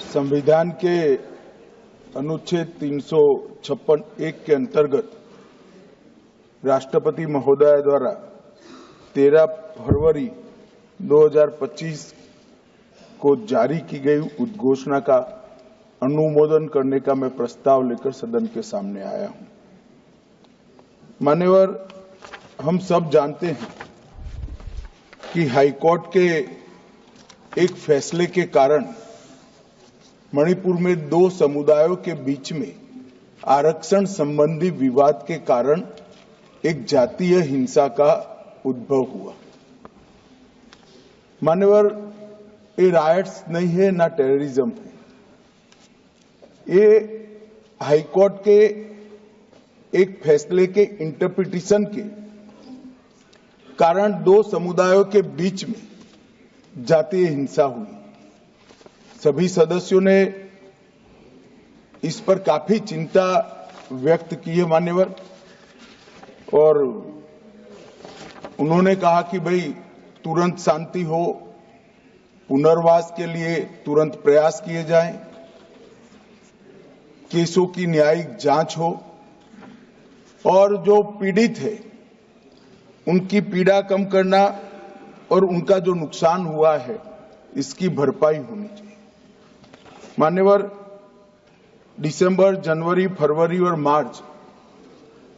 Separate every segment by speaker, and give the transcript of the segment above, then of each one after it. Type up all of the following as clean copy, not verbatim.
Speaker 1: संविधान के अनुच्छेद 356(1) के अंतर्गत राष्ट्रपति महोदय द्वारा 13 फरवरी 2025 को जारी की गई उद्घोषणा का अनुमोदन करने का मैं प्रस्ताव लेकर सदन के सामने आया हूं। मान्यवर, हम सब जानते हैं कि हाईकोर्ट के एक फैसले के कारण मणिपुर में दो समुदायों के बीच में आरक्षण संबंधी विवाद के कारण एक जातीय हिंसा का उद्भव हुआ। मान्यवर, ये रायट्स नहीं है, ना टेररिज्म है। ये हाईकोर्ट के एक फैसले के इंटरप्रिटेशन के कारण दो समुदायों के बीच में जातीय हिंसा हुई। सभी सदस्यों ने इस पर काफी चिंता व्यक्त की है मान्यवर, और उन्होंने कहा कि भाई तुरंत शांति हो, पुनर्वास के लिए तुरंत प्रयास किए जाएं, केसों की न्यायिक जांच हो और जो पीड़ित है उनकी पीड़ा कम करना और उनका जो नुकसान हुआ है इसकी भरपाई होनी चाहिए। मान्यवर, दिसंबर, जनवरी, फरवरी और मार्च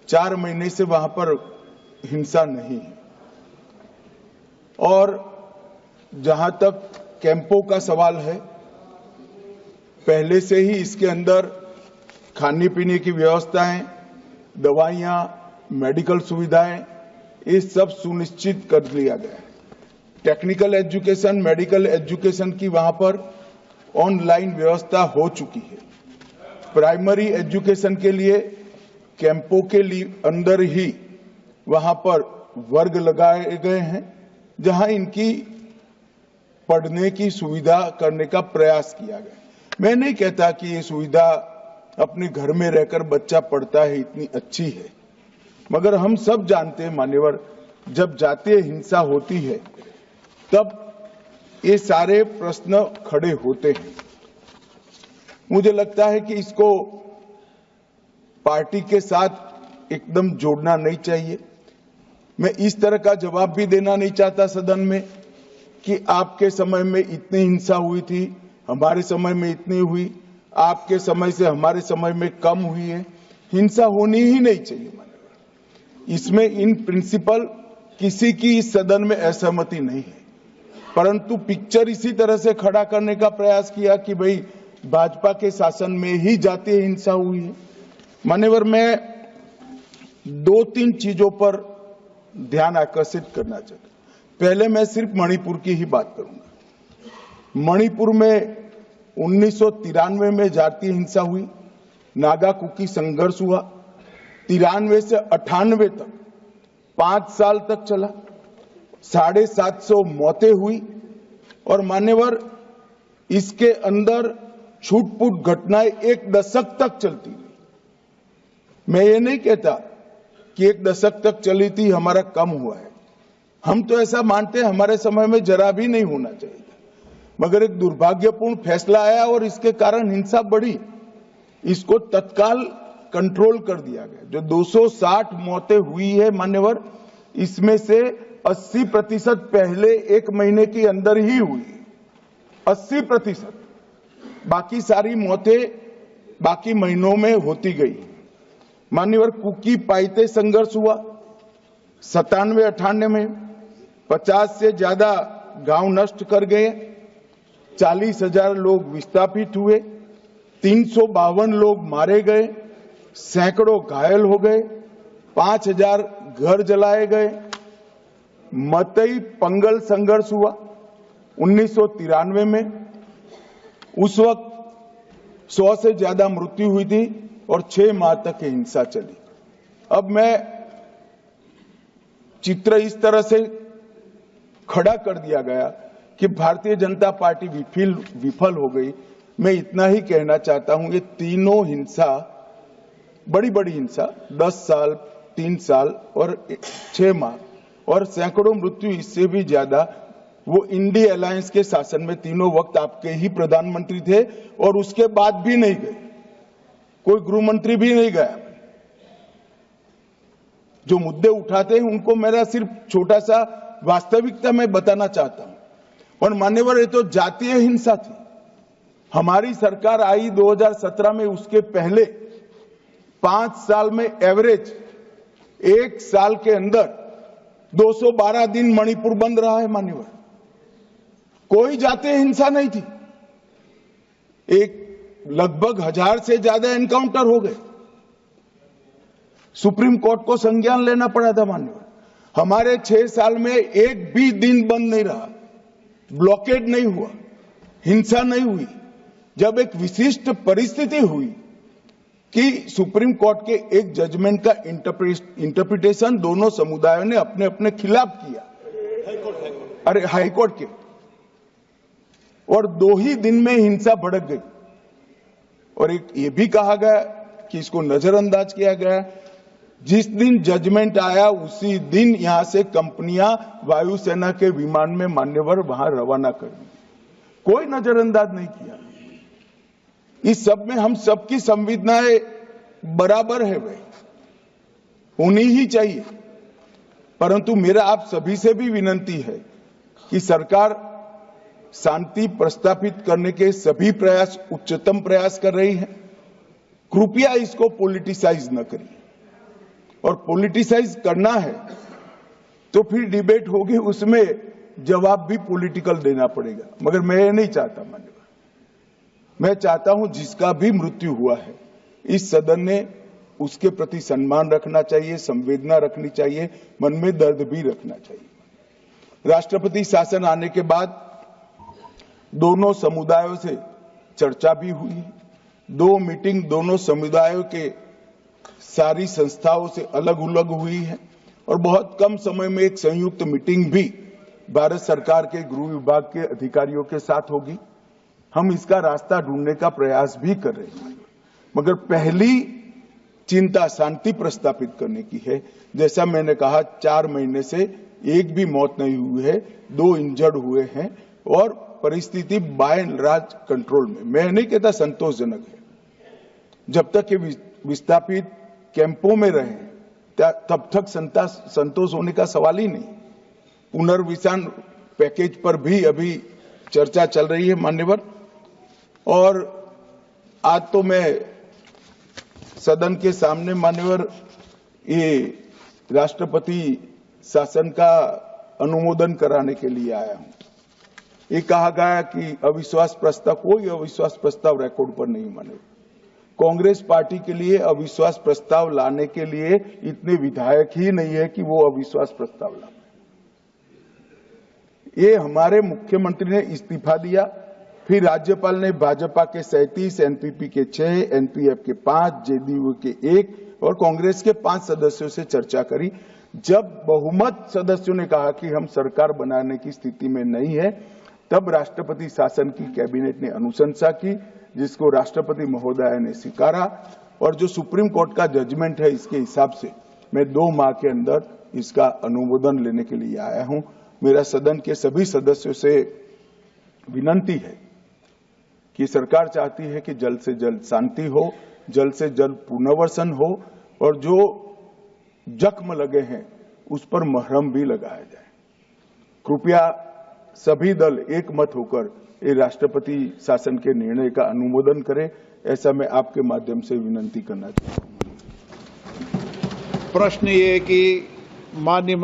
Speaker 1: 4 महीने से वहां पर हिंसा नहीं है। और जहां तक कैंपों का सवाल है, पहले से ही इसके अंदर खाने पीने की व्यवस्थाएं, दवाइयां, मेडिकल सुविधाएं, ये सब सुनिश्चित कर लिया गया है। टेक्निकल एजुकेशन, मेडिकल एजुकेशन की वहां पर ऑनलाइन व्यवस्था हो चुकी है। प्राइमरी एजुकेशन के लिए कैंपों के लिए अंदर ही वहां पर वर्ग लगाए गए हैं, जहां इनकी पढ़ने की सुविधा करने का प्रयास किया गया। मैं नहीं कहता कि ये सुविधा अपने घर में रहकर बच्चा पढ़ता है इतनी अच्छी है, मगर हम सब जानते हैं मान्यवर, जब जातीय हिंसा होती है तब ये सारे प्रश्न खड़े होते हैं। मुझे लगता है कि इसको पार्टी के साथ एकदम जोड़ना नहीं चाहिए। मैं इस तरह का जवाब भी देना नहीं चाहता सदन में कि आपके समय में इतनी हिंसा हुई थी, हमारे समय में इतनी हुई, आपके समय से हमारे समय में कम हुई है। हिंसा होनी ही नहीं चाहिए। इसमें इन प्रिंसिपल किसी की इस सदन में असहमति नहीं है, परंतु पिक्चर इसी तरह से खड़ा करने का प्रयास किया कि भाई भाजपा के शासन में ही जातीय हिंसा हुई है। मान्यवर, मैं 2-3 चीजों पर ध्यान आकर्षित करना चाहता हूं। पहले मैं सिर्फ मणिपुर की ही बात करूंगा। मणिपुर में 1993 में जातीय हिंसा हुई, नागा कुकी संघर्ष हुआ। 93 से 98 तक 5 साल तक चला, 750 मौतें हुई। और मान्यवर, इसके अंदर छूट-फूट घटनाएं 1 दशक तक चलती रही। मैं ये नहीं कहता कि 1 दशक तक चली थी, हमारा कम हुआ है। हम तो ऐसा मानते हैं हमारे समय में जरा भी नहीं होना चाहिए, मगर एक दुर्भाग्यपूर्ण फैसला आया और इसके कारण हिंसा बढ़ी। इसको तत्काल कंट्रोल कर दिया गया। जो 260 मौतें हुई है मान्यवर, इसमें से 80% पहले 1 महीने के अंदर ही हुई। 80%। बाकी सारी मौतें बाकी महीनों में होती गई। मान्यवर, कुकी पाइते संघर्ष हुआ 97-98 में। 50 से ज्यादा गांव नष्ट कर गए, 40,000 लोग विस्थापित हुए, 352 लोग मारे गए, सैकड़ों घायल हो गए, 5,000 घर जलाए गए। मतई पंगल संघर्ष हुआ 1993 में। उस वक्त 100 से ज्यादा मृत्यु हुई थी और 6 माह तक हिंसा चली। अब मैं चित्र इस तरह से खड़ा कर दिया गया कि भारतीय जनता पार्टी विफल हो गई। मैं इतना ही कहना चाहता हूं, ये तीनों हिंसा, बड़ी बड़ी हिंसा, 10 साल, 3 साल और 6 माह और सैकड़ों मृत्यु, इससे भी ज्यादा वो इंडी अलायंस के शासन में तीनों वक्त आपके ही प्रधानमंत्री थे और उसके बाद भी नहीं गए, कोई गृह मंत्री भी नहीं गया। जो मुद्दे उठाते हैं उनको मेरा सिर्फ छोटा सा वास्तविकता मैं बताना चाहता हूं। और मान्यवर, ये तो जातीय हिंसा थी। हमारी सरकार आई 2017 में, उसके पहले 5 साल में एवरेज 1 साल के अंदर 212 दिन मणिपुर बंद रहा है मान्यवर। कोई जातीय हिंसा नहीं थी। एक लगभग 1000 से ज्यादा एनकाउंटर हो गए। सुप्रीम कोर्ट को संज्ञान लेना पड़ा था मान्यवर। हमारे 6 साल में एक भी दिन बंद नहीं रहा, ब्लॉकेड नहीं हुआ, हिंसा नहीं हुई। जब एक विशिष्ट परिस्थिति हुई कि सुप्रीम कोर्ट के एक जजमेंट का इंटरप्रिटेशन दोनों समुदायों ने अपने अपने खिलाफ किया, अरे हाईकोर्ट के, और 2 ही दिन में हिंसा भड़क गई। और एक ये भी कहा गया कि इसको नजरअंदाज किया गया। जिस दिन जजमेंट आया उसी दिन यहां से कंपनियां वायुसेना के विमान में मान्यवर वहां रवाना कर दी। कोई नजरअंदाज नहीं किया। इस सब में हम सबकी संवेदनाएं बराबर है, भाई होनी ही चाहिए। परंतु मेरा आप सभी से भी विनती है कि सरकार शांति प्रस्थापित करने के सभी प्रयास, उच्चतम प्रयास कर रही है। कृपया इसको पॉलिटिसाइज न करिए। और पॉलिटिसाइज करना है तो फिर डिबेट होगी, उसमें जवाब भी पॉलिटिकल देना पड़ेगा। मगर मैं ये नहीं चाहता मान्यवर। मैं चाहता हूं जिसका भी मृत्यु हुआ है, इस सदन ने उसके प्रति सम्मान रखना चाहिए, संवेदना रखनी चाहिए, मन में दर्द भी रखना चाहिए। राष्ट्रपति शासन आने के बाद दोनों समुदायों से चर्चा भी हुई। 2 मीटिंग दोनों समुदायों के सारी संस्थाओं से अलग अलग हुई है। और बहुत कम समय में एक संयुक्त मीटिंग भी भारत सरकार के गृह विभाग के अधिकारियों के साथ होगी। हम इसका रास्ता ढूंढने का प्रयास भी कर रहे हैं। मगर पहली चिंता शांति प्रस्थापित करने की है। जैसा मैंने कहा, 4 महीने से एक भी मौत नहीं हुई है, 2 इंजर्ड हुए हैं और परिस्थिति बाय एंड लार्ज कंट्रोल में। मैं नहीं कहता संतोषजनक है। जब तक ये विस्थापित कैंपों में रहे तब तक संतोष होने का सवाल ही नहीं। पुनर्विसान पैकेज पर भी अभी चर्चा चल रही है मान्यवर। और आज तो मैं सदन के सामने मान्यवर ये राष्ट्रपति शासन का अनुमोदन कराने के लिए आया हूं। ये कहा गया कि अविश्वास प्रस्ताव, कोई अविश्वास प्रस्ताव रिकॉर्ड पर नहीं मान्यवर। कांग्रेस पार्टी के लिए अविश्वास प्रस्ताव लाने के लिए इतने विधायक ही नहीं है कि वो अविश्वास प्रस्ताव ला। ये हमारे मुख्यमंत्री ने इस्तीफा दिया, फिर राज्यपाल ने भाजपा के 37, एनपीपी के 6, एनपीएफ के 5, जेडीयू के 1 और कांग्रेस के 5 सदस्यों से चर्चा करी। जब बहुमत सदस्यों ने कहा कि हम सरकार बनाने की स्थिति में नहीं है, तब राष्ट्रपति शासन की कैबिनेट ने अनुशंसा की, जिसको राष्ट्रपति महोदय ने स्वीकारा। और जो सुप्रीम कोर्ट का जजमेंट है, इसके हिसाब से मैं 2 माह के अंदर इसका अनुमोदन लेने के लिए आया हूं। मेरा सदन के सभी सदस्यों से विनती है कि सरकार चाहती है कि जल्द से जल्द शांति हो, जल्द से जल्द पुनर्वसन हो और जो जख्म लगे हैं उस पर मरहम भी लगाया जाए। कृपया सभी दल एक मत होकर ये राष्ट्रपति शासन के निर्णय का अनुमोदन करें, ऐसा मैं आपके माध्यम से विनती करना चाहता हूं।
Speaker 2: प्रश्न ये कि माननीय